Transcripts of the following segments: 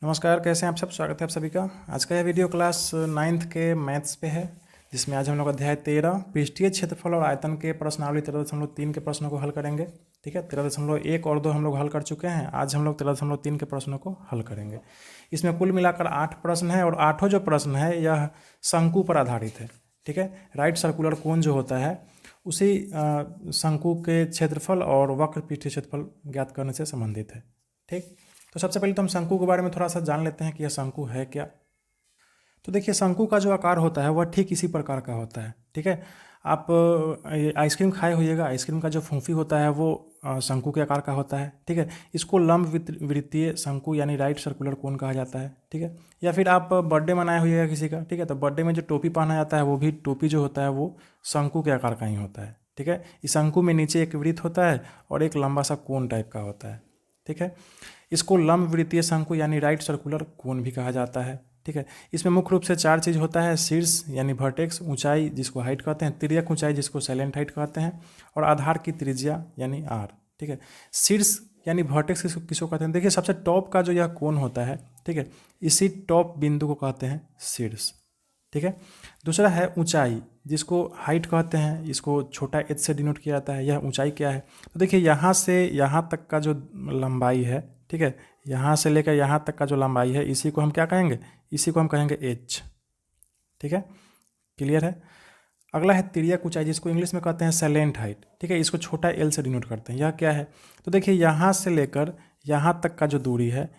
नमस्कार, कैसे हैं आप सब। स्वागत है आप सभी का। आज का यह वीडियो क्लास 9th के मैथ्स पे है, जिसमें आज हम लोग अध्याय 13 पृष्ठीय क्षेत्रफल और आयतन के प्रश्नावली 13.3 के प्रश्नों को हल करेंगे। ठीक है, 13.1 और 2 हम लोग हल कर चुके हैं। आज हम लोग 13.3 के प्रश्नों को हल करेंगे। इसमें कुल मिलाकर 8 प्रश्न है और 8 जो प्रश्न है यह शंकु पर आधारित है। ठीक है, राइट सर्कुलर कोन जो होता है उसी शंकु के क्षेत्रफल और वक्र पृष्ठीय क्षेत्रफल ज्ञात करने से संबंधित है। ठीक, तो सबसे पहले तो हम शंकु के बारे में थोड़ा सा जान लेते हैं कि यह शंकु है क्या। तो देखिए, शंकु का जो आकार होता है वह ठीक इसी प्रकार का होता है। ठीक है, आप आइसक्रीम खाए होइएगा, आइसक्रीम का जो फूंफी होता है वो शंकु के आकार का होता है। ठीक है, इसको लंब वृत्तीय शंकु यानी राइट सर्कुलर कोन कहा जाता है। ठीक है, या फिर आप बर्थडे मनाए होइएगा किसी का, ठीक है, तो बर्थडे में जो टोपी पहना जाता है वो भी टोपी जो होता है वो शंकु के आकार का ही होता है। ठीक है, इस शंकु में नीचे एक वृत्त होता है और एक लंबा सा कोन टाइप का होता है। ठीक है, इसको लंब वृत्तीय शंकु यानी राइट सर्कुलर कोन भी कहा जाता है। ठीक है, इसमें मुख्य रूप से 4 चीज़ होता है: शीर्ष यानी वर्टेक्स, ऊंचाई जिसको हाइट कहते हैं, तिर्यक ऊंचाई जिसको साइलेंट हाइट कहते हैं, और आधार की त्रिज्या यानी आर। ठीक है, शीर्ष यानी वर्टेक्स किसको कहते हैं? देखिए, सबसे टॉप का जो यह कोन होता है, ठीक है, इसी टॉप बिंदु को कहते हैं शीर्ष। ठीक है, दूसरा है ऊंचाई जिसको हाइट कहते हैं, इसको छोटा एच से डिनोट किया जाता है। यह ऊंचाई क्या है? तो देखिए, यहाँ से यहाँ तक का जो लंबाई है, ठीक है, यहाँ से लेकर यहाँ तक का जो लंबाई है इसी को हम क्या कहेंगे? इसी को हम कहेंगे एच। ठीक है, क्लियर है। अगला है तिर्यक ऊंचाई जिसको इंग्लिश में कहते हैं साइलेंट हाइट। ठीक है, इसको छोटा एल से डिनोट करते हैं। यह क्या है? तो देखिए, यहाँ से लेकर यहाँ तक का जो दूरी है,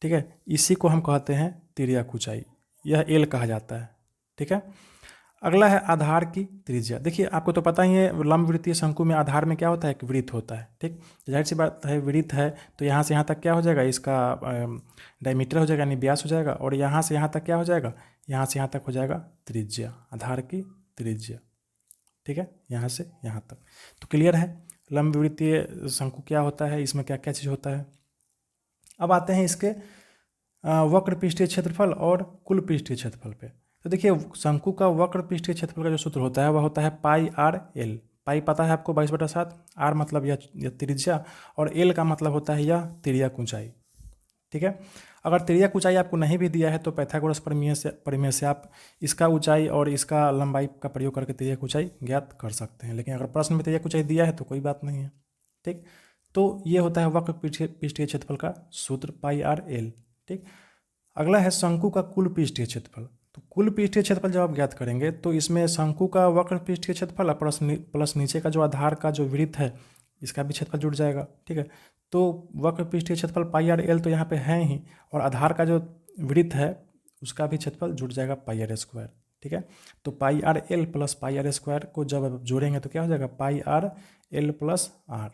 ठीक है, इसी को हम कहते हैं तिर्यक ऊंचाई, यह एल कहा जाता है। ठीक है, अगला है आधार की त्रिज्या। देखिए, आपको तो पता ही है लंब वृत्तीय शंकु में आधार में क्या होता है? एक वृत्त होता है। ठीक, जाहिर सी बात है, वृत्त है तो यहाँ से यहाँ तक क्या हो जाएगा? इसका डायमीटर हो जाएगा यानी व्यास हो जाएगा, और यहाँ से यहाँ तक क्या हो जाएगा? यहाँ से यहाँ तक हो जाएगा त्रिज्या, आधार की त्रिज्या। ठीक है, यहाँ से यहाँ तक। तो क्लियर है लंब वृत्तीय शंकु क्या होता है, इसमें क्या क्या चीज़ होता है। अब आते हैं इसके वक्र पृष्ठीय क्षेत्रफल और कुल पृष्ठीय क्षेत्रफल पे। तो देखिए, शंकु का वक्र पृष्ठीय क्षेत्रफल का जो सूत्र होता है वह होता है पाई आर एल। पाई पता है आपको 22/7, आर मतलब यह त्रिज्या, और एल का मतलब होता है यह तिर्यक ऊंचाई। ठीक है, अगर तिर्यक ऊंचाई आपको नहीं भी दिया है तो पाइथागोरस प्रमेय से आप इसका ऊंचाई और इसका लंबाई का प्रयोग करके तिर्यक ऊंचाई ज्ञात कर सकते हैं। लेकिन अगर प्रश्न में तिर्यक ऊंचाई दिया है तो कोई बात नहीं है। ठीक, तो ये होता है वक्र पृष्ठीय क्षेत्रफल का सूत्र पाई आर एल। ठीक, अगला है शंकु का कुल पृष्ठीय क्षेत्रफल। तो कुल पृष्ठीय क्षेत्रफल जब आप ज्ञात करेंगे तो इसमें शंकु का वक्र पृष्ठीय क्षेत्रफल प्लस नीचे का जो आधार का जो वृत्त है इसका भी क्षेत्रफल जुड़ जाएगा। ठीक है, तो वक्र पृष्ठीय क्षेत्रफल पाई आर एल तो यहाँ पे है ही, और आधार का जो वृत्त है उसका भी क्षेत्रफल जुड़ जाएगा पाई आर स्क्वायर। ठीक है, तो pi R L plus pi R square को जब आप जोड़ेंगे तो क्या हो जाएगा? Pi R L plus R.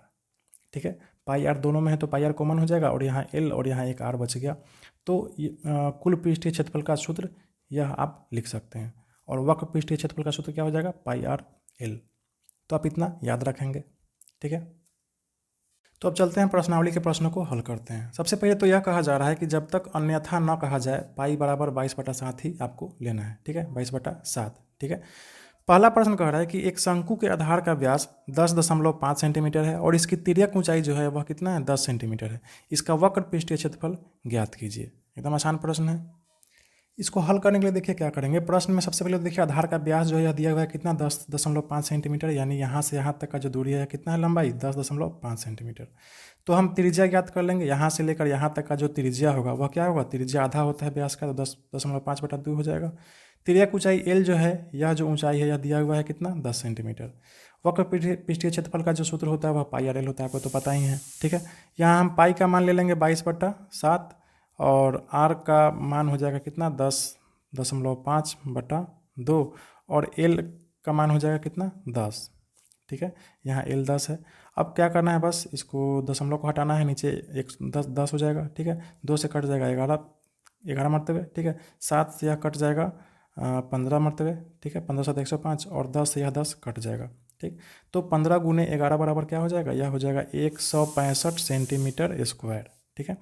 ठीक है, पाई आर दोनों में है तो पाई आर कॉमन हो जाएगा, और यहाँ एल और यहाँ एक आर बच गया। तो कुल पृष्ठीय क्षेत्रफल का सूत्र यह आप लिख सकते हैं, और वक्र पृष्ठीय क्षेत्रफल का सूत्र क्या हो जाएगा? Pi R L. तो आप इतना याद रखेंगे। ठीक है, तो अब चलते हैं प्रश्नावली के प्रश्नों को हल करते हैं। सबसे पहले तो यह कहा जा रहा है कि जब तक अन्यथा न कहा जाए पाई बराबर 22/7 ही आपको लेना है। ठीक है, 22/7। ठीक है, पहला प्रश्न कह रहा है कि एक शंकु के आधार का व्यास 10.5 सेंटीमीटर है और इसकी तिर्यक ऊंचाई जो है वह कितना है? 10 सेंटीमीटर है। इसका वक्र पृष्ठीय क्षेत्रफल ज्ञात कीजिए। एकदम आसान प्रश्न है। इसको हल करने के लिए देखिए क्या करेंगे। प्रश्न में सबसे पहले देखिए आधार का व्यास जो है दिया हुआ है कितना? 10.5 सेंटीमीटर, यानी यहाँ से यहाँ तक का जो दूरी है कितना है? लंबाई 10.5 सेंटीमीटर। तो हम त्रिज्या ज्ञात कर लेंगे। यहाँ से लेकर यहाँ तक का जो त्रिज्या होगा वह क्या होगा? त्रिज्या आधा होता है व्यास का, तो 10.5/2 हो जाएगा। तिर्यक ऊंचाई एल जो है, यह जो ऊंचाई है यह दिया हुआ है कितना? 10 सेंटीमीटर। वक्र पृष्ठीय क्षेत्रफल का जो सूत्र होता है वह पाई आर एल होता है, आपको तो पता ही है। ठीक है, यहाँ हम पाई का मान ले लेंगे 22/7, और आर का मान हो जाएगा कितना? 10.5/2, और एल का मान हो जाएगा कितना? 10। ठीक है, यहाँ एल 10 है। अब क्या करना है? बस इसको दशमलव को हटाना है, नीचे एक 10 हो जाएगा। ठीक है, 2 से कट जाएगा 11 मरतबे। ठीक है, 7 से यह कट जाएगा 15 मरतबे। ठीक है, 15 7 105, और 10 से यह 10 कट जाएगा। ठीक, तो 15 × 11 बराबर क्या हो जाएगा? यह हो जाएगा 165 सेंटीमीटर स्क्वायर। ठीक है,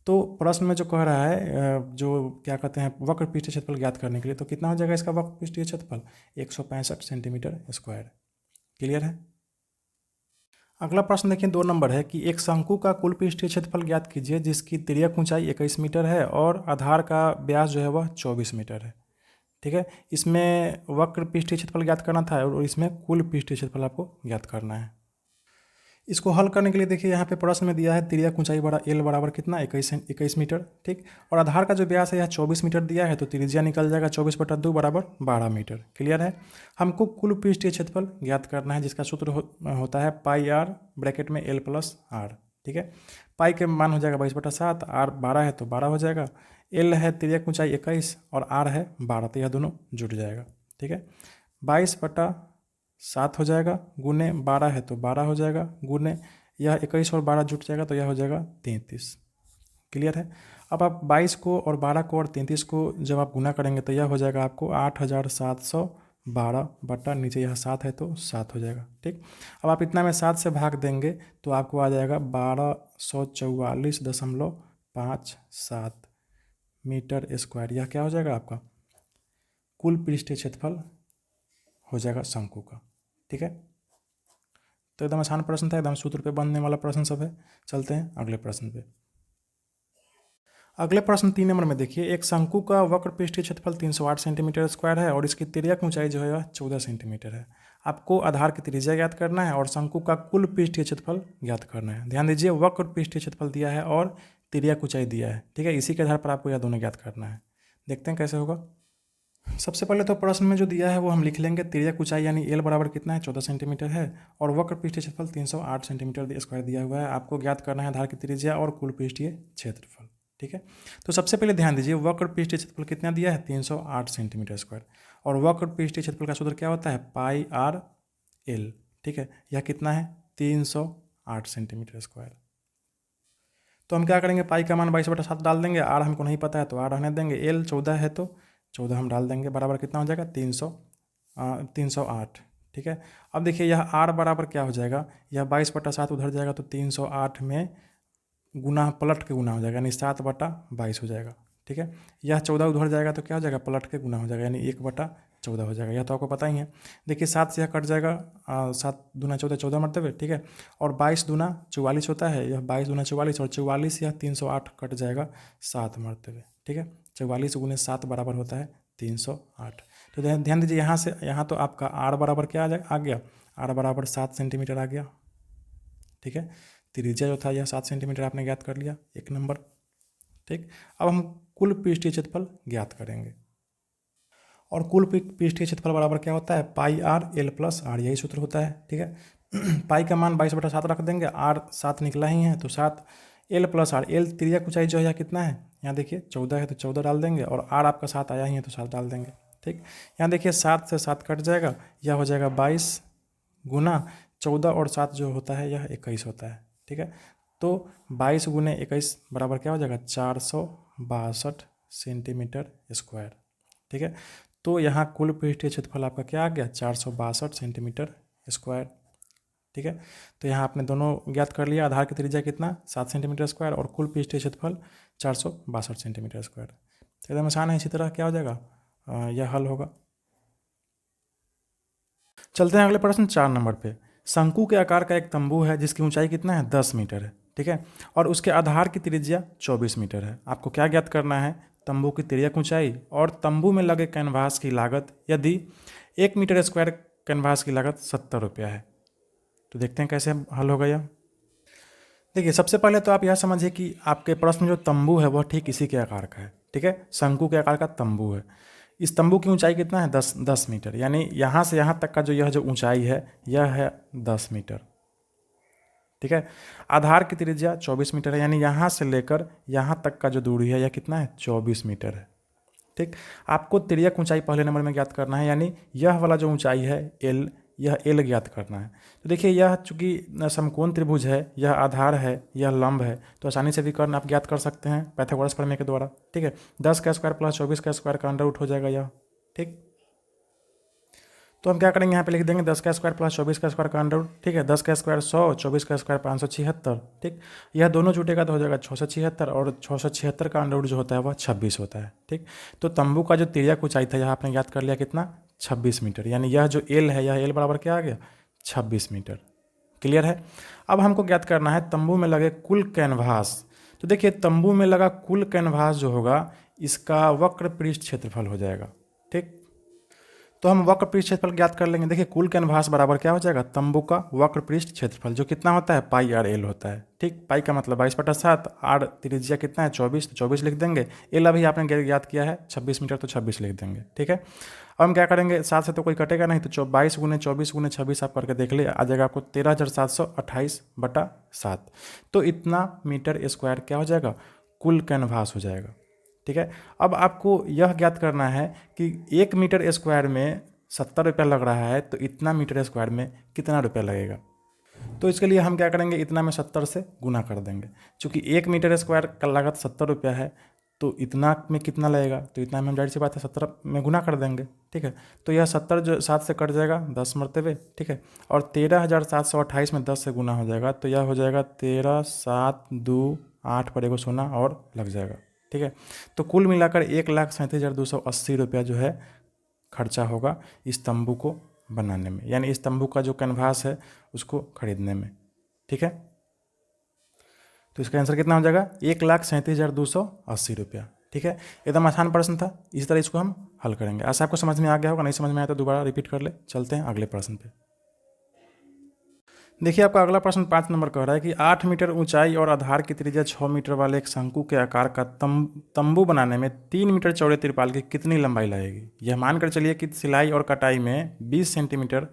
तो प्रश्न में जो कह रहा है जो क्या कहते हैं वक्र पृष्ठीय क्षेत्रफल ज्ञात करने के लिए, तो कितना हो जाएगा इसका वक्र पृष्ठीय क्षेत्रफल? 165 सेंटीमीटर स्क्वायर। क्लियर है। अगला प्रश्न देखिए 2 नंबर है कि एक शंकु का कुल पृष्ठीय क्षेत्रफल ज्ञात कीजिए जिसकी तिर्यक ऊंचाई 21 मीटर है और आधार का व्यास जो है वह 24 मीटर है। ठीक है, इसमें वक्र पृष्ठीय क्षेत्रफल ज्ञात करना था और इसमें कुल पृष्ठीय क्षेत्रफल आपको ज्ञात करना है। इसको हल करने के लिए देखिए यहाँ पे प्रश्न में दिया है तिर्यक ऊंचाई बड़ा एल बराबर कितना 21 मीटर। ठीक, और आधार का जो व्यास है यह 24 मीटर दिया है तो त्रिज्या निकल जाएगा 24/2 बराबर 12 मीटर। क्लियर है। हमको कुल पृष्ठीय क्षेत्रफल ज्ञात करना है जिसका सूत्र होता है पाई आर ब्रैकेट में एल प्लस आर। ठीक है, पाई के मान हो जाएगा 22/7, आर 12 है तो 12 हो जाएगा, एल है तिर्यक ऊंचाई 21 और आर है 12 तो यह दोनों जुड़ जाएगा। ठीक है, 22/7 हो जाएगा, गुने 12 है तो 12 हो जाएगा, गुने यह 21 और 12 जुट जाएगा तो यह हो जाएगा 33। क्लियर है। अब आप 22 को और 12 को और 33 को जब आप गुना करेंगे तो यह हो जाएगा आपको 8712 बटा नीचे यह 7 है तो 7 हो जाएगा। ठीक, अब आप इतना में 7 से भाग देंगे तो आपको आ जाएगा 1244.57 मीटर स्क्वायर। यह क्या हो जाएगा आपका कुल पृष्ठीय क्षेत्रफल हो जाएगा शंकु का। ठीक है, तो एकदम आसान प्रश्न था, एकदम सूत्र पे बनने वाला प्रश्न सब है। चलते हैं अगले प्रश्न पे। अगले प्रश्न 3 नंबर में देखिए एक शंकु का वक्र पृष्ठीय क्षेत्रफल 308 सेंटीमीटर स्क्वायर है और इसकी तिर्यक ऊंचाई जो है 14 सेंटीमीटर है। आपको आधार की त्रिज्या ज्ञात करना है और शंकु का कुल पृष्ठीय क्षेत्रफल ज्ञात करना है। ध्यान दीजिए वक्र पृष्ठीय क्षेत्रफल दिया है और तिर्यक ऊंचाई दिया है। ठीक है, इसी के आधार पर आपको यह दोनों ज्ञात करना है। देखते हैं कैसे होगा। सबसे पहले तो प्रश्न में जो दिया है वो हम लिख लेंगे। तिर्यक ऊंचाई यानी एल बराबर कितना है 14 सेंटीमीटर है और वक्र पृष्ठीय क्षेत्रफल 308 सेंटीमीटर स्क्वायर दिया हुआ है। आपको ज्ञात करना है आधार की त्रिज्या और कुल पृष्ठीय क्षेत्रफल। ठीक है, तो सबसे पहले ध्यान दीजिए वक्र पृष्ठीय क्षेत्रफल कितना दिया है 308 सेंटीमीटर स्क्वायर और वक्र पृष्ठीय क्षेत्रफल का सूत्र क्या होता है पाई आर एल। ठीक है, यह कितना है 308 सेंटीमीटर स्क्वायर। तो हम क्या करेंगे पाई का मान 22/7 डाल देंगे, आर हमको नहीं पता है तो आर रहने देंगे, एल 14 है तो 14 हम डाल देंगे, बराबर कितना हो जाएगा 308। ठीक है, अब देखिए यह आर बराबर क्या हो जाएगा, यह 22/7 उधर जाएगा तो 308 में गुना पलट के गुना हो जाएगा यानी 7/22 हो जाएगा। ठीक है, यह 14 उधर जाएगा तो क्या हो जाएगा पलट के गुना हो जाएगा यानी 1/14 हो जाएगा। यह तो आपको पता ही है। देखिए 7 से यह कट जाएगा, 7 दूना 14 14 मरतबे। ठीक है, और 22 दूना 44 होता है, यह 22 दूना 44 और 44 यह 308 कट जाएगा 7 मरतबे। ठीक है, 44 गुने 7 बराबर होता है 308। तो ध्यान दीजिए यहाँ से यहाँ तो आपका आर बराबर क्या आ गया, आर बराबर 7 सेंटीमीटर आ गया। ठीक है, त्रिज्या जो था यह 7 सेंटीमीटर आपने ज्ञात कर लिया, 1 नंबर। ठीक, अब हम कुल पृष्ठीय क्षेत्रफल ज्ञात करेंगे और कुल पृष्ठीय क्षेत्रफल बराबर क्या होता है पाई आर एल प्लस आर, यही सूत्र होता है। ठीक है, पाई का मान 22/7 रख देंगे, आर 7 निकला ही है तो 7, एल प्लस आर, एल तिर्यक ऊंचाई जो है कितना है यहाँ देखिए 14 है तो 14 डाल देंगे और आर आपका 7 आया ही है तो 7 डाल देंगे। ठीक, यहाँ देखिए 7 से 7 कट जाएगा, यह हो जाएगा 22 गुना 14 और 7 जो होता है यह 21 होता है। ठीक है, तो 22 गुने 21 बराबर क्या हो जाएगा 462 सेंटीमीटर स्क्वायर। ठीक है, तो यहाँ कुल पृष्ठीय क्षेत्रफल आपका क्या आ गया 462 सेंटीमीटर स्क्वायर। ठीक है, तो यहाँ आपने दोनों ज्ञात कर लिया, आधार की त्रिज्या कितना 7 सेंटीमीटर स्क्वायर और कुल पृष्ठीय क्षेत्रफल 462 सेंटीमीटर स्क्वायर। तो एकदम आसान है। इसी तरह क्या हो जाएगा यह हल होगा। चलते हैं अगले प्रश्न 4 नंबर पे। शंकु के आकार का एक तंबू है जिसकी ऊंचाई कितना है 10 मीटर है। ठीक है, और उसके आधार की त्रिज्या 24 मीटर है। आपको क्या ज्ञात करना है तंबू की तिर्यक ऊंचाई और तंबू में लगे कैनवास की लागत यदि 1 मीटर स्क्वायर कैनवास की लागत 70 रुपया है। तो देखते हैं कैसे हल होगा यह। देखिए सबसे पहले तो आप यह समझिए कि आपके प्रश्न जो तंबू है वह ठीक इसी के आकार का है। ठीक है, शंकु के आकार का तंबू है। इस तंबू की ऊंचाई कितना है 10 मीटर, यानी यहाँ से यहाँ तक का जो यह जो ऊंचाई है यह है 10 मीटर। ठीक है, आधार की त्रिज्या 24 मीटर है, यानी यहाँ से लेकर यहाँ तक का जो दूरी है यह कितना है 24 मीटर है। ठीक, आपको तिर्यक ऊंचाई पहले नंबर में ज्ञात करना है, यानी यह वाला जो ऊंचाई है एल, यह एल ज्ञात करना है। तो देखिए यह चूंकि समकोण त्रिभुज है, यह आधार है, यह लंब है, तो आसानी से विकर्ण आप ज्ञात कर सकते हैं पाइथागोरस प्रमेय के द्वारा। ठीक है, 10 का स्क्वायर प्लस 24 का स्क्वायर का अंडर रूट हो जाएगा यह। ठीक, तो हम क्या करेंगे यहाँ पे लिख देंगे 10 का स्क्वायर प्लस 24 का स्क्वायर का अंडर रूट। ठीक है, 10 का स्क्वायर 100, 24 का स्क्वायर 576। ठीक, यह दोनों जुटेगा तो हो जाएगा 676 और 676 का अंडर रूट जो होता है वह 26 होता है। ठीक, तो तंबू का जो तिर्यक ऊंचाई था यह आपने ज्ञात कर लिया कितना 26 मीटर, यानी यह जो एल है यह एल बराबर क्या आ गया 26 मीटर। क्लियर है। अब हमको ज्ञात करना है तंबू में लगे कुल कैनवास। तो देखिए तंबू में लगा कुल कैनवास जो होगा इसका वक्र पृष्ठ क्षेत्रफल हो जाएगा। ठीक, तो हम वक्र पृष्ठ क्षेत्रफल ज्ञात कर लेंगे। देखिए कुल कैनवास बराबर क्या हो जाएगा, तंबू का वक्र पृष्ठ क्षेत्रफल जो कितना होता है, पाई आर एल होता है। ठीक, पाई का मतलब 22/7, आर त्रिज्या कितना है 24, तो 24 लिख देंगे। एल अभी आपने ज्ञात किया है 26 मीटर, तो 26 लिख देंगे। ठीक है, अब हम क्या करेंगे, 7 से तो कोई कटेगा नहीं, तो 22 गुने 24 गुने 26 आप करके देख ले, आ जाएगा आपको 13,728/7। तो इतना मीटर स्क्वायर क्या हो जाएगा, कुल कैनवास हो जाएगा। ठीक है, अब आपको यह ज्ञात करना है कि 1 मीटर स्क्वायर में 70 रुपया लग रहा है, तो इतना मीटर स्क्वायर में कितना रुपया लगेगा। तो इसके लिए हम क्या करेंगे, इतना में 70 से गुना कर देंगे। चूँकि 1 मीटर स्क्वायर का लागत 70 रुपया है, तो इतना में कितना लगेगा, तो इतना में हम जाहिर सी बात है 70 में गुना कर देंगे। ठीक है, तो यह 70 जो 7 से कट जाएगा 10 मरतबे। ठीक है, और 13,728 में 10 से गुना हो जाएगा, तो यह हो जाएगा 13, 7, 2, 8 पर एगो सोना और लग जाएगा। ठीक है, तो कुल मिलाकर 1,37,280 रुपया जो है खर्चा होगा इस तंबू को बनाने में, यानी इस तंबू का जो कैनवास है उसको खरीदने में। ठीक है, तो इसका आंसर कितना हो जाएगा, 1,37,280 रुपया। ठीक है, एकदम आसान प्रश्न था, इसी तरह इसको हम हल करेंगे। ऐसा आपको समझ में आ गया होगा, नहीं समझ में आया तो दोबारा रिपीट कर ले। चलते हैं अगले प्रश्न पे। देखिए आपका अगला प्रश्न 5 नंबर कह रहा है कि 8 मीटर ऊंचाई और आधार की त्रिज्या 6 मीटर वाले एक शंकु के आकार का तंबू बनाने में 3 मीटर चौड़े तिरपाल की कितनी लंबाई लगेगी। यह मानकर चलिए कि सिलाई और कटाई में 20 सेंटीमीटर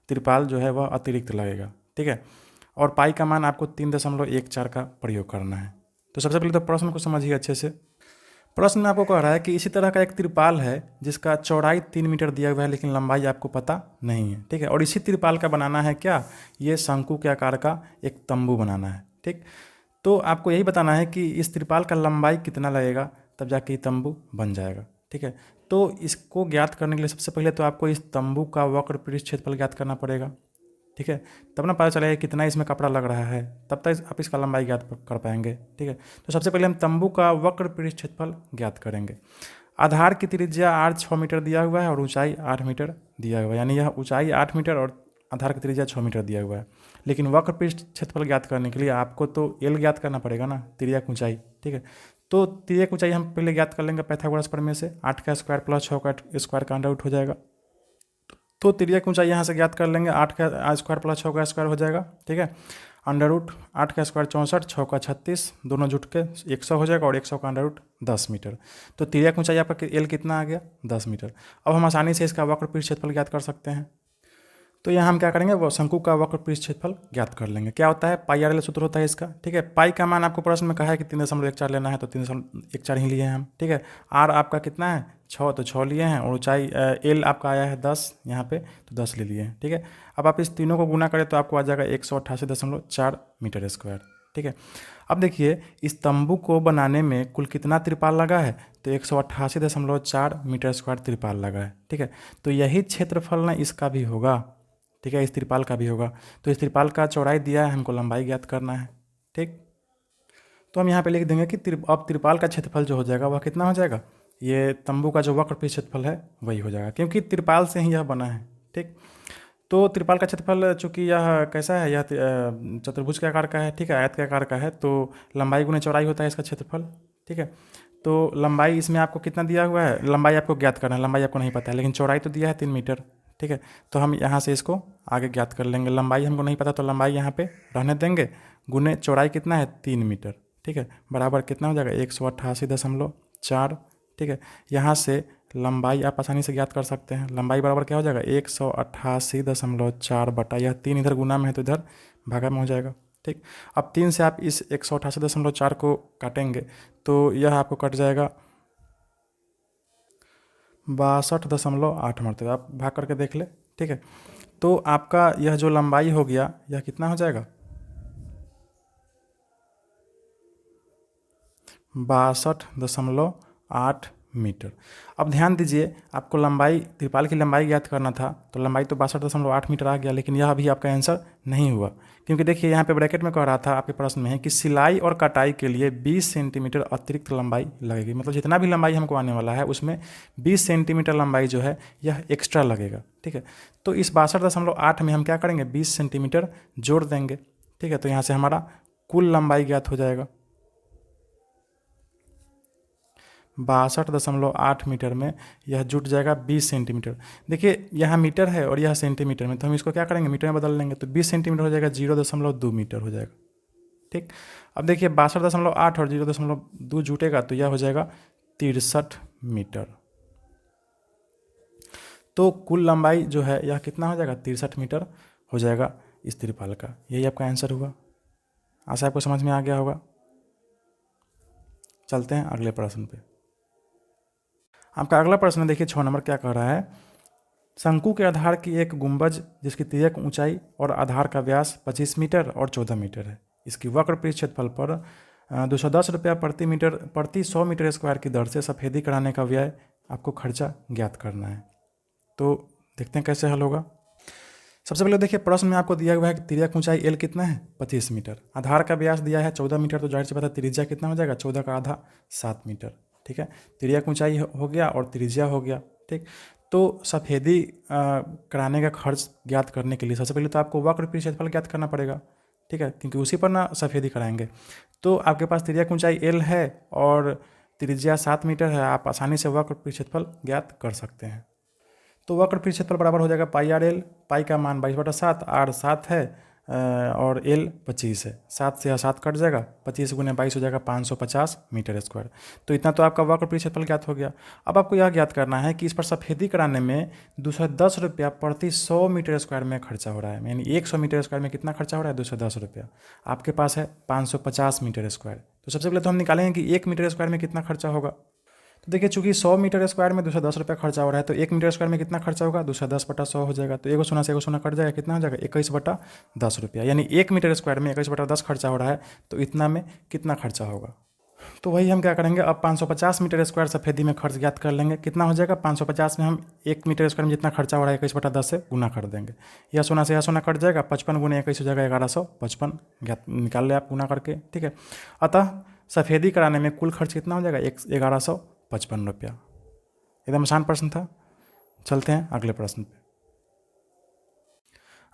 तिरपाल जो है वह अतिरिक्त लगेगा। ठीक है, और पाई का मान आपको 3.14 का प्रयोग करना है। तो सबसे पहले तो प्रश्न को समझिए अच्छे से। प्रश्न में आपको कह रहा है कि इसी तरह का एक तिरपाल है जिसका चौड़ाई 3 मीटर दिया हुआ है, लेकिन लंबाई आपको पता नहीं है। ठीक है, और इसी तिरपाल का बनाना है क्या, ये शंकु के आकार का एक तंबू बनाना है। ठीक, तो आपको यही बताना है कि इस तिरपाल का लंबाई कितना लगेगा, तब जाके ये तंबू बन जाएगा। ठीक है, तो इसको ज्ञात करने के लिए सबसे पहले तो आपको इस तंबू का वक्र पृष्ठ क्षेत्रफल ज्ञात करना पड़ेगा। ठीक है, तब ना पता चलेगा कितना इसमें कपड़ा लग रहा है, तब तक आप इसका लंबाई ज्ञात कर पाएंगे। ठीक है, तो सबसे पहले हम तंबू का वक्र पृष्ठ क्षेत्रफल ज्ञात करेंगे। आधार की त्रिज्या आर 6 मीटर दिया हुआ है और ऊंचाई 8 मीटर दिया हुआ है, यानी यह ऊंचाई 8 मीटर और आधार की त्रिज्या 6 मीटर दिया हुआ है। लेकिन वक्र पृष्ठ क्षेत्रफल ज्ञात करने के लिए आपको तो एल ज्ञात करना पड़ेगा ना, त्रिज्या की ऊंचाई। ठीक है, तो त्रिज्या की ऊंचाई हम पहले ज्ञात कर लेंगे पाइथागोरस प्रमेय से। 8 का स्क्वायर प्लस 6 का स्क्वायर का अंडर रूट हो जाएगा। तो त्रिज्या की ऊंचाई यहाँ से ज्ञात कर लेंगे, 8 का स्क्वायर प्लस 6 का स्क्वायर हो जाएगा। ठीक है, अंडर रूट 8 का स्क्वायर 64, 6 का 36, दोनों जुट के 100 हो जाएगा, और 100 का अंडर रूट 10 मीटर। तो त्रिज्या की ऊंचाई आपका एल कितना आ गया, 10 मीटर। अब हम आसानी से इसका वक्र पृष्ठ क्षेत्रफल ज्ञात कर सकते हैं। तो यहाँ हम क्या करेंगे, वो शंकु का वक्र पृष्ठ क्षेत्रफल ज्ञात कर लेंगे। क्या होता है, पाई आर एल सूत्र होता है इसका। ठीक है, पाई का मान आपको प्रश्न में कहा है कि 3.14 लेना है, तो 3.14 ही लिए हैं हम। ठीक है, आर आपका कितना है 6, तो 6 लिए हैं, और ऊंचाई एल आपका आया है 10 यहाँ पे, तो 10 ले लिए हैं। ठीक है, अब आप इस तीनों को गुना करें तो आपको आ जाएगा 188.4 मीटर स्क्वायर। ठीक है, अब देखिए इस तंबू को बनाने में कुल कितना तिरपाल लगा है, तो 188.4 मीटर स्क्वायर तिरपाल लगा है। ठीक है, तो यही क्षेत्रफल ना इसका भी होगा। ठीक है, इस तिरपाल का भी होगा। तो इस तिरपाल का चौड़ाई दिया है, हमको लंबाई ज्ञात करना है। ठीक, तो हम यहाँ पे लिख देंगे कि अब तिरपाल का क्षेत्रफल जो हो जाएगा वह कितना हो जाएगा, ये तंबू का जो वक्र पृष्ठ क्षेत्रफल है वही हो जाएगा, क्योंकि तिरपाल से ही यह बना है। ठीक, तो तिरपाल का क्षेत्रफल चूँकि यह कैसा है, यह चतुर्भुज के आकार का है। ठीक है, आयत के आकार का है, तो लंबाई गुने चौड़ाई होता है इसका क्षेत्रफल। ठीक है, तो लंबाई इसमें आपको कितना दिया हुआ है, लंबाई आपको ज्ञात करना है, लंबाई आपको नहीं पता है, लेकिन चौड़ाई तो दिया है 3 मीटर। ठीक है, तो हम यहाँ से इसको आगे ज्ञात कर लेंगे। लंबाई हमको नहीं पता, तो लंबाई यहाँ पे रहने देंगे, गुने चौड़ाई कितना है 3 मीटर। ठीक है, बराबर कितना हो जाएगा 188.4। ठीक है, यहाँ से लंबाई आप आसानी से ज्ञात कर सकते हैं। लंबाई बराबर क्या हो जाएगा 188.4 बटा यह 3 इधर गुना में है तो इधर भागा में हो जाएगा। ठीक, अब 3 से आप इस 188.4 को काटेंगे तो यह आपको कट जाएगा 62.8 मरतबा, आप भाग करके देख ले। ठीक है, तो आपका यह जो लंबाई हो गया यह कितना हो जाएगा 62.8 मीटर। अब ध्यान दीजिए, आपको लंबाई, तिरपाल की लंबाई ज्ञात करना था, तो लंबाई तो 62.8 मीटर आ गया, लेकिन यह अभी आपका आंसर नहीं हुआ, क्योंकि देखिए यहाँ पे ब्रैकेट में कह रहा था आपके प्रश्न में है कि सिलाई और कटाई के लिए 20 सेंटीमीटर अतिरिक्त लंबाई लगेगी। मतलब जितना भी लंबाई हमको आने वाला है उसमें 20 सेंटीमीटर लंबाई जो है यह एक्स्ट्रा लगेगा। ठीक है, तो इस 62.8 में हम क्या करेंगे, 20 सेंटीमीटर जोड़ देंगे। ठीक है, तो यहाँ से हमारा कुल लंबाई ज्ञात हो जाएगा। 62.8 मीटर में यह जुट जाएगा 20 सेंटीमीटर। देखिए यहाँ मीटर है और यह सेंटीमीटर में, तो हम इसको क्या करेंगे, मीटर में बदल लेंगे, तो 20 सेंटीमीटर हो जाएगा, 0.2 मीटर हो जाएगा। ठीक, अब देखिए 62.8 और 0.2 जुटेगा तो यह हो जाएगा 63 मीटर। तो कुल लंबाई जो है यह कितना हो जाएगा, 63 मीटर हो जाएगा इस तिरपाल का। यही आपका आंसर हुआ। आशा आपको समझ में आ गया होगा। चलते हैं अगले प्रश्न पे। आपका अगला प्रश्न देखिए 6 नंबर क्या कह रहा है, शंकु के आधार की एक गुंबज जिसकी तिर्यक ऊंचाई और आधार का व्यास 25 मीटर और 14 मीटर है, इसकी वक्र पृष्ठ क्षेत्रफल पर 210 रुपया प्रति 100 मीटर स्क्वायर की दर से सफ़ेदी कराने का व्यय आपको खर्चा ज्ञात करना है। तो देखते हैं कैसे हल होगा। सबसे पहले देखिए प्रश्न में आपको दिया हुआ है कि तिर्यक ऊंचाई एल कितना है, 25 मीटर, आधार का व्यास दिया है 14 मीटर, तो जाहिर सी बात है त्रिज्या कितना हो जाएगा, 14 का आधा 7 मीटर। ठीक है, तिर्यक ऊंचाई हो गया और त्रिज्या हो गया। ठीक, तो सफ़ेदी कराने का खर्च ज्ञात करने के लिए सबसे पहले तो आपको वक्र पृष्ठ क्षेत्रफल ज्ञात करना पड़ेगा। ठीक है, क्योंकि उसी पर ना सफ़ेदी कराएंगे। तो आपके पास तिर्यक ऊंचाई एल है और त्रिज्या 7 मीटर है, आप आसानी से वक्र पृष्ठ क्षेत्रफल ज्ञात कर सकते हैं। तो वक्र पृष्ठ क्षेत्रफल बराबर हो जाएगा पाई आर एल, पाई का मान 22/7, आर 7 है और एल 25 है, 7 से 7 कट जाएगा, 25 गुने 22 हो जाएगा 550 मीटर स्क्वायर। तो इतना तो आपका वक्र पृष्ठ क्षेत्रफल ज्ञात हो गया। अब आपको यह ज्ञात करना है कि इस पर सफ़ेदी कराने में 210 रुपया प्रति 100 मीटर स्क्वायर में खर्चा हो रहा है, यानी 100 मीटर स्क्वायर में कितना खर्चा हो रहा है, 210 रुपया। आपके पास है 550 मीटर स्क्वायर, तो सबसे पहले तो हम निकालेंगे कि 1 मीटर स्क्वायर में कितना खर्चा होगा। तो देखिए चूंकि 100 मीटर स्क्वायर में 210 रुपया खर्चा हो रहा है, तो 1 मीटर स्क्वायर में कितना खर्चा होगा, 210/100 हो जाएगा। तो 1 सोना से 1 सोना कट जाएगा, कितना हो जाएगा, 21/10 रुपया, यानी 1 मीटर स्क्वायर में 21/10 खर्चा हो रहा है। तो इतना में कितना खर्चा होगा, तो वही हम क्या करेंगे, अब 550 मीटर स्क्वायर सफ़ेदी में खर्च ज्ञात कर लेंगे। कितना हो जाएगा, 550 में हम 1 मीटर स्क्वायर में जितना खर्चा हो रहा है 21/10 से गुना कर देंगे। यह सोना से यह सोना कट जाएगा, 55 गुने 21 हो जाएगा 1155, ज्ञात निकाल ले आप गुना करके। ठीक है, अतः सफ़ेदी कराने में कुल खर्च कितना हो जाएगा, 1155 रुपया। एकदम आसान प्रश्न था। चलते हैं अगले प्रश्न पे।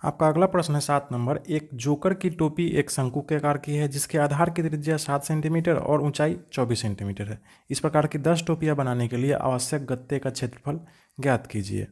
आपका अगला प्रश्न है 7 नंबर, एक जोकर की टोपी एक शंकु के आकार की है जिसके आधार की त्रिज्या 7 सेंटीमीटर और ऊंचाई 24 सेंटीमीटर है। इस प्रकार की 10 टोपियां बनाने के लिए आवश्यक गत्ते का क्षेत्रफल ज्ञात कीजिए।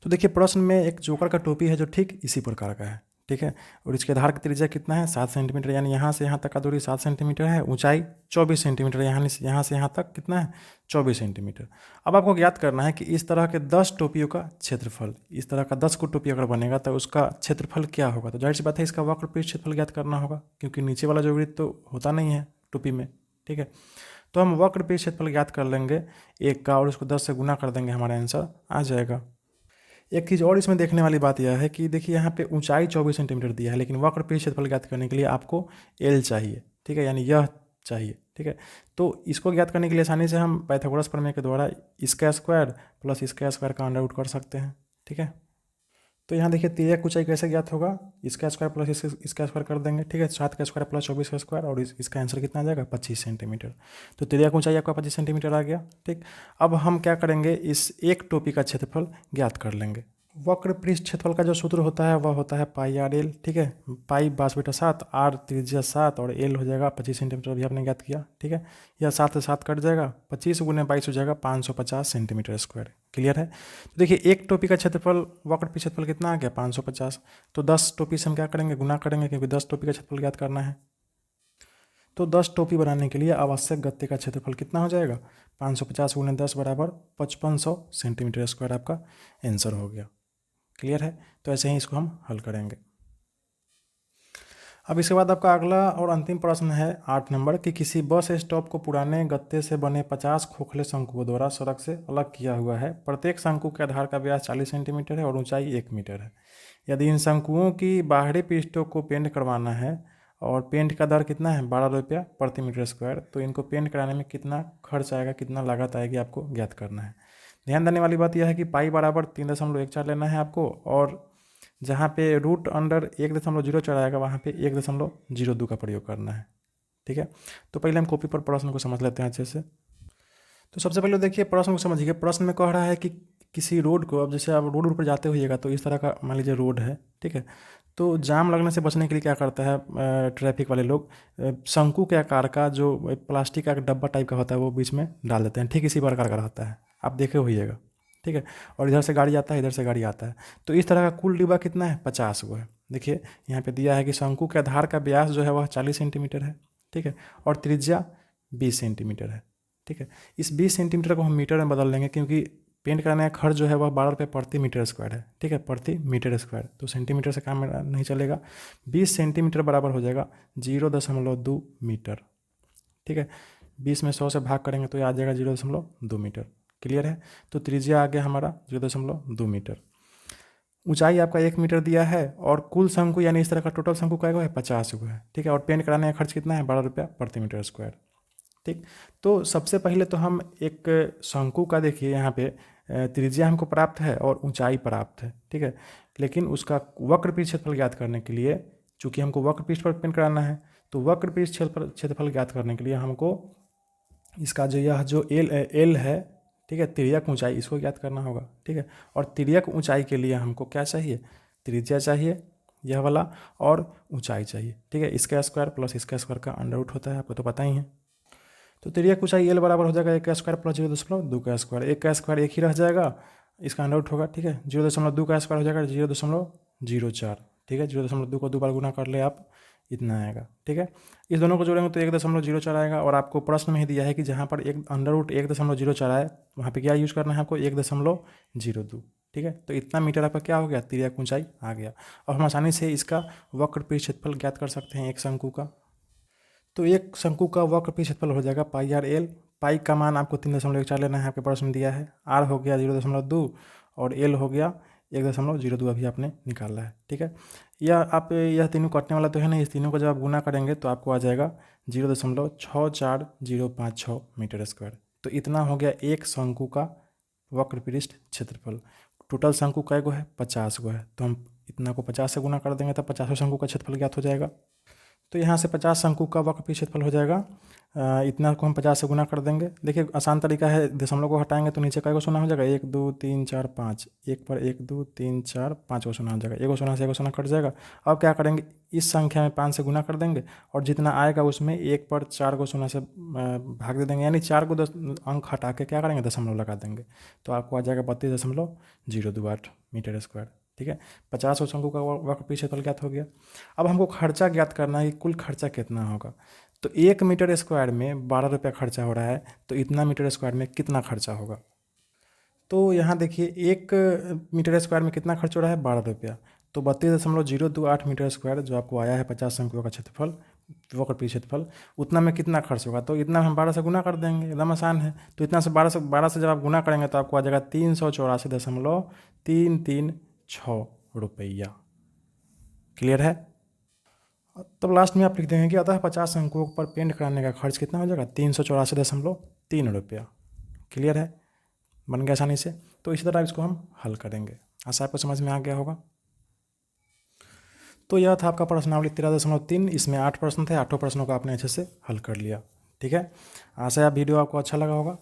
तो देखिए प्रश्न में एक जोकर का टोपी है जो ठीक इसी प्रकार का है। ठीक है, और इसके आधार की त्रिज्या कितना है, 7 सेंटीमीटर, यानी यहाँ से यहाँ तक का दूरी 7 सेंटीमीटर है, ऊंचाई 24 सेंटीमीटर, यहाँ से यहाँ तक कितना है, 24 सेंटीमीटर। अब आपको ज्ञात करना है कि इस तरह के 10 टोपियों का क्षेत्रफल, इस तरह का 10 को टोपी अगर बनेगा तो उसका क्षेत्रफल क्या होगा। तो जाहिर सी बात है इसका वक्र पृष्ठ क्षेत्रफल ज्ञात करना होगा, क्योंकि नीचे वाला जो वृत्त तो होता नहीं है टोपी में। ठीक है, तो हम वक्र पृष्ठ क्षेत्रफल ज्ञात कर लेंगे 1 का, और उसको 10 से गुना कर देंगे, हमारा आंसर आ जाएगा। एक चीज़ और इसमें देखने वाली बात यह है कि देखिए यहाँ पे ऊंचाई 24 सेंटीमीटर दिया है, लेकिन वक्र पृष्ठ क्षेत्रफल ज्ञात करने के लिए आपको एल चाहिए। ठीक है, यानी यह चाहिए। ठीक है, तो इसको ज्ञात करने के लिए आसानी से हम पाइथागोरस प्रमेय के द्वारा इसका स्क्वायर प्लस इसका स्क्वायर का अंडर रूट कर सकते हैं। ठीक है, तो यहाँ देखिए तिर्यक ऊंचाई कैसे ज्ञात होगा, इसका स्क्वायर प्लस इसका स्क्वायर कर देंगे। ठीक है, 7 का स्क्वायर प्लस 24 का स्क्वायर, और इसका आंसर कितना आ जाएगा, 25 सेंटीमीटर। तो तिर्यक ऊंचाई आपका 25 सेंटीमीटर आ गया। ठीक, अब हम क्या करेंगे, इस एक टोपी का क्षेत्रफल ज्ञात कर लेंगे। वक्र पृष्ठ क्षेत्रफल का जो सूत्र होता है वह होता है पाई आर एल। ठीक है, पाई 22/7, आर त्रिज्या 7 और एल हो जाएगा 25 सेंटीमीटर, भी आपने ज्ञात किया। ठीक है, यह 7 से 7 कट जाएगा, 25 गुने 22 हो जाएगा 550 सेंटीमीटर स्क्वायर। क्लियर है। तो देखिए एक टोपी का क्षेत्रफल, वक्र पृष्ठ क्षेत्रफल कितना आ गया, 550। तो 10 टोपी से हम क्या करेंगे, गुना करेंगे, क्योंकि 10 टोपी का क्षेत्रफल ज्ञात करना है। तो 10 टोपी बनाने के लिए आवश्यक गत्ते का क्षेत्रफल कितना हो जाएगा, 550 गुने 10 बराबर 5500 सेंटीमीटर स्क्वायर आपका आंसर हो गया। क्लियर है। तो ऐसे ही इसको हम हल करेंगे। अब इसके बाद आपका अगला और अंतिम प्रश्न है 8 नंबर, कि किसी बस स्टॉप को पुराने गत्ते से बने 50 खोखले शंकुओं द्वारा सड़क से अलग किया हुआ है। प्रत्येक शंकु के आधार का व्यास 40 सेंटीमीटर है और ऊंचाई 1 मीटर है। यदि इन शंकुओं की बाहरी पृष्ठों को पेंट करवाना है और पेंट का दर कितना है 12 रुपया प्रति मीटर स्क्वायर। तो इनको पेंट कराने में कितना खर्च आएगा, कितना लागत आएगी, आपको ज्ञात करना है। ध्यान देने वाली बात यह है कि पाई बराबर 3.14 लेना है आपको, और जहाँ पे रूट अंडर 1.04 आएगा वहाँ पे 1.02 का प्रयोग करना है। ठीक है, तो पहले हम कॉपी पर प्रश्न को समझ लेते हैं अच्छे से। तो सबसे पहले देखिए प्रश्न को समझिए। प्रश्न में कह रहा है कि किसी रोड को, अब जैसे आप रोड पर जाते होइएगा तो इस तरह का मान लीजिए रोड है, ठीक है। तो जाम लगने से बचने के लिए क्या करता है ट्रैफिक वाले लोग, शंकु के आकार का जो प्लास्टिक का डब्बा टाइप का होता है वो बीच में डाल देते हैं। ठीक इसी प्रकार का रहता है, आप देखे होइएगा, ठीक है। और इधर से गाड़ी आता है, इधर से गाड़ी आता है। तो इस तरह का कुल डिब्बा कितना है 50 गो है। देखिए यहाँ पे दिया है कि शंकु के आधार का व्यास जो है वह 40 सेंटीमीटर है, ठीक है, और त्रिज्या 20 सेंटीमीटर है, ठीक है। इस 20 सेंटीमीटर को हम मीटर में बदल लेंगे, क्योंकि पेंट कराने का खर्च जो है वह 12 रुपये प्रति मीटर स्क्वायर है, ठीक है, प्रति मीटर स्क्वायर। तो सेंटीमीटर से काम नहीं चलेगा। 20 सेंटीमीटर बराबर हो जाएगा 0.2 मीटर, ठीक है। 20 में 100 से भाग करेंगे तो ये आ जाएगा 0.2 मीटर। क्लियर है। तो त्रिज्या आ गया हमारा 0.2 मीटर। ऊंचाई आपका 1 मीटर दिया है, और कुल शंकु यानी इस तरह का टोटल शंकु का है 50 गो है, ठीक है। और पेंट कराने का खर्च कितना है 12 रुपया प्रति मीटर स्क्वायर, ठीक। तो सबसे पहले तो हम एक शंकु का देखिए यहाँ पे त्रिज्या हमको प्राप्त है और ऊंचाई प्राप्त है, ठीक है। लेकिन उसका वक्र पृष्ठ क्षेत्रफल ज्ञात करने के लिए, चूंकि हमको वक्र पृष्ठ पर पेंट कराना है, तो वक्र पृष्ठ क्षेत्रफल ज्ञात करने के लिए हमको इसका जो यह जो एल है, ठीक है, तिर्यक ऊंचाई, इसको ज्ञात करना होगा, ठीक है। और तिर्यक ऊंचाई के लिए हमको क्या चाहिए, त्रिज्या चाहिए यह वाला, और ऊंचाई चाहिए, ठीक है। इसका स्क्वायर प्लस इसका स्क्वायर का अंडर रूट होता है, आपको तो पता ही है। तो तिर्यक ऊंचाई एल बराबर हो जाएगा 1 का स्क्वायर प्लस 0.2 का स्क्वायर। 1 का स्क्वायर 1 ही रह जाएगा, इसका अंडर रूट होगा, ठीक है। 0.2 का स्क्वायर हो जाएगा 0.04, ठीक है। 0.2 को 2 बार गुना कर ले आप, इतना आएगा, ठीक है। इस दोनों को जोड़ेंगे तो 1.04 आएगा। और आपको प्रश्न में ही दिया है कि जहाँ पर एक अंडर रूट 1.04 आए वहाँ पे क्या यूज़ करना है आपको 1.02, ठीक है। तो इतना मीटर आपका क्या हो गया, तिर्यक ऊंचाई आ गया। और हम आसानी से इसका वक्र पृष्ठ क्षेत्रफल ज्ञात कर सकते हैं एक शंकु का। तो एक शंकु का वक्र पृष्ठ क्षेत्रफल हो जाएगा पाई आर एल। पाई का मान आपको 3.14 लेना है, आपके प्रश्न में दिया है। आर हो गया 0.2 और एल हो गया 1.02 अभी आपने निकाला है, ठीक है। यह तीनों कटने वाला तो है नहीं, इस तीनों को जब आप गुना करेंगे तो आपको आ जाएगा 0.64056 मीटर स्क्वायर। तो इतना हो गया एक शंकु का वक्र पृष्ठ क्षेत्रफल। टोटल शंकु कै गो है 50 गो है, तो हम इतना को 50 से गुना कर देंगे तब 50 शंकु का क्षेत्रफल ज्ञात हो जाएगा। तो यहाँ से 50 शंकु का वक्र पृष्ठ क्षेत्रफल हो जाएगा। इतना को हम 50 से गुना कर देंगे। देखिए आसान तरीका है, दशमलव को हटाएंगे तो नीचे का शून्य हो जाएगा, 1 2 3 4 5, एक पर 1 2 3 4 5 शून्य हो जाएगा, एक शून्य से एक शून्य कट जाएगा। अब क्या करेंगे, इस संख्या में 5 से गुना कर देंगे, और जितना आएगा उसमें 1 पर 4 शून्य से भाग दे देंगे, यानी 4 अंक हटा के क्या करेंगे दशमलव लगा देंगे, तो आपको आ जाएगा 32.028 मीटर स्क्वायर, ठीक है। 50 शंकु का वक्र पृष्ठ क्षेत्रफल ज्ञात हो गया। अब हमको खर्चा ज्ञात करना है कि कुल खर्चा कितना होगा। तो 1 मीटर स्क्वायर में 12 रुपया खर्चा हो रहा है, तो इतना मीटर स्क्वायर में कितना खर्चा होगा। तो यहाँ देखिए 1 मीटर स्क्वायर में कितना खर्च हो रहा है 12 रुपया, तो 32.028 मीटर स्क्वायर जो आपको आया है 50 शंकुओं का क्षेत्रफल, वक्र पृष्ठ क्षेत्रफल, उतना में कितना खर्च होगा। तो इतना हम 12 से गुना कर देंगे, एकदम आसान है। तो इतना से 12 से जब आप गुना करेंगे तो आपको आ जाएगा 384.336 रुपया। क्लियर है। तब लास्ट में आप लिख देंगे कि अतः 50 शंकुओं पर पेंट कराने का खर्च कितना हो जाएगा 384.3 रुपया। क्लियर है, बन गया आसानी से। तो इसी तरह इसको हम हल करेंगे। आशा आपको समझ में आ गया होगा। तो यह था आपका प्रश्नावली 13.3। इसमें 8 प्रश्न थे, 8 प्रश्नों को आपने अच्छे से हल कर लिया, ठीक है। आशा है वीडियो आपको अच्छा लगा होगा।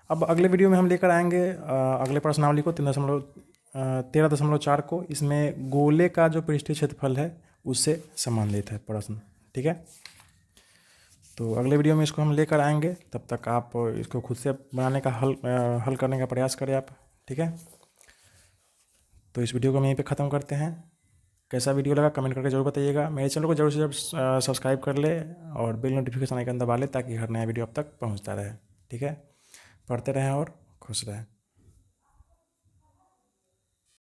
अब अगले वीडियो में हम लेकर आएंगे अगले प्रश्नावली को 13.4 को। इसमें गोले का जो पृष्ठीय क्षेत्रफल है उससे संबंधित है प्रश्न, ठीक है। तो अगले वीडियो में इसको हम लेकर आएंगे, तब तक आप इसको खुद से बनाने का हल करने का प्रयास करें आप, ठीक है। तो इस वीडियो को हम यहीं पे ख़त्म करते हैं। कैसा वीडियो लगा कमेंट करके जरूर बताइएगा। मेरे चैनल को जरूर से जरूर सब्सक्राइब कर ले और बेल नोटिफिकेशन आइकन दबा ले, ताकि हर नया वीडियो अब तक पहुंचता रहे, ठीक है। पढ़ते रहें और खुश रहें।